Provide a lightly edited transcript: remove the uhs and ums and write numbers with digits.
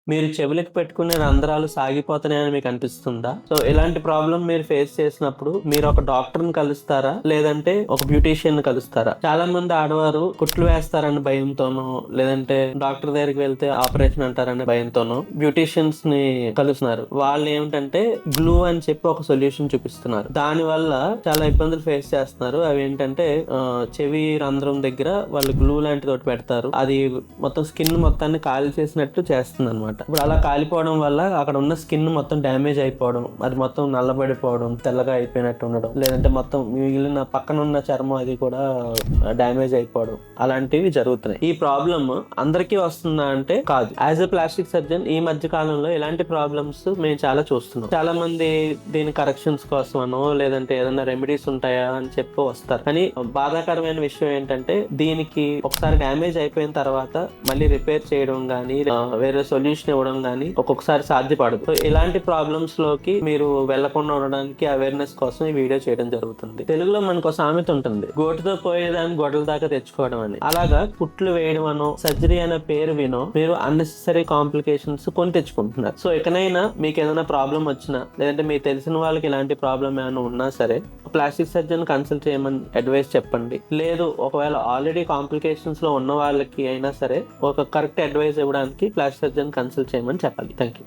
మీరు చెవులకి పెట్టుకునే రంధ్రాలు సాగిపోతున్నాయని మీకు అనిపిస్తుందా? సో ఇలాంటి ప్రాబ్లమ్ మీరు ఫేస్ చేసినప్పుడు మీరు ఒక డాక్టర్‌ని కలుస్తారా? లేదంటే ఒక బ్యూటీషియన్‌ని కలుస్తారా? చాలా మంది ఆడవారు కుట్లు వేస్తారన్న భయంతోనో, లేదంటే డాక్టర్ దగ్గరికి వెళ్తే ఆపరేషన్ అంటారనే భయంతోనో బ్యూటీషియన్స్‌ని కలుస్తున్నారు. వాళ్ళేంటంటే గ్లూ అని చెప్పి ఒక సొల్యూషన్ చూపిస్తున్నారు. దానివల్ల చాలా ఇబ్బందులు ఫేస్ చేస్తున్నారు. అవేంటంటే చెవి రంధ్రం దగ్గర వాళ్ళు గ్లూ లాంటిది ఒకటి పెడతారు. అది మొత్తం స్కిన్ మొత్తాన్ని ఖాళీ చేసినట్టు చేస్తుందన్నమాట. ఇప్పుడు అలా కాలిపోవడం వల్ల అక్కడ ఉన్న స్కిన్ మొత్తం డ్యామేజ్ అయిపోవడం, అది మొత్తం నల్లబడిపోవడం, తెల్లగా అయిపోయినట్టు ఉండడం, లేదంటే మొత్తం మిగిలిన పక్కన ఉన్న చర్మం అది కూడా డ్యామేజ్ అయిపోవడం, అలాంటివి జరుగుతున్నాయి. ఈ ప్రాబ్లమ్ అందరికీ వస్తుందా అంటే కాదు. యాజ్ ఎ ప్లాస్టిక్ సర్జన్ ఈ మధ్య కాలంలో ఇలాంటి ప్రాబ్లమ్స్ మేము చాలా చూస్తున్నాం. చాలా మంది దీని కరెక్షన్స్ కోసం అనో, లేదంటే ఏదైనా రెమెడీస్ ఉంటాయా అని చెప్పి వస్తారు. కానీ బాధాకరమైన విషయం ఏంటంటే దీనికి ఒకసారి డ్యామేజ్ అయిపోయిన తర్వాత మళ్ళీ రిపేర్ చేయడం కానీ వేరే సొల్యూషన్ ఇవ్వడం కానీ ఒక్కొక్కసారి సాధ్యపడదు. సో ఇలాంటి ప్రాబ్లమ్స్ లోకి మీరు వెళ్లకుండా ఉండడానికి అవేర్నెస్ కోసం ఈ వీడియో చేయడం జరుగుతుంది. తెలుగులో మనకు ఒక సామెత ఉంటుంది, గోటుతో పోయేదాన్ని గొడవల దాకా తెచ్చుకోవడం అని. అలాగా కుట్లు వేయడం అనో, సర్జరీ అనే పేరు వినో మీరు అన్నెసెసరీ కాంప్లికేషన్స్ కొని తెచ్చుకుంటున్నారు. సో ఇకనైనా మీకు ఏదైనా ప్రాబ్లం వచ్చినా, లేదంటే మీకు తెలిసిన వాళ్ళకి ఇలాంటి ప్రాబ్లం ఏమైనా ఉన్నా సరే ప్లాస్టిక్ సర్జన్ కన్సల్ట్ చేయమని అడ్వైస్ చెప్పండి. లేదు ఒకవేళ ఆల్రెడీ కాంప్లికేషన్స్ లో ఉన్న వాళ్ళకి అయినా సరే ఒక కరెక్ట్ అడ్వైస్ ఇవ్వడానికి ప్లాస్టిక్ సర్జన్ కన్సల్ట్ చేయమని చెప్పాలి. Thank you.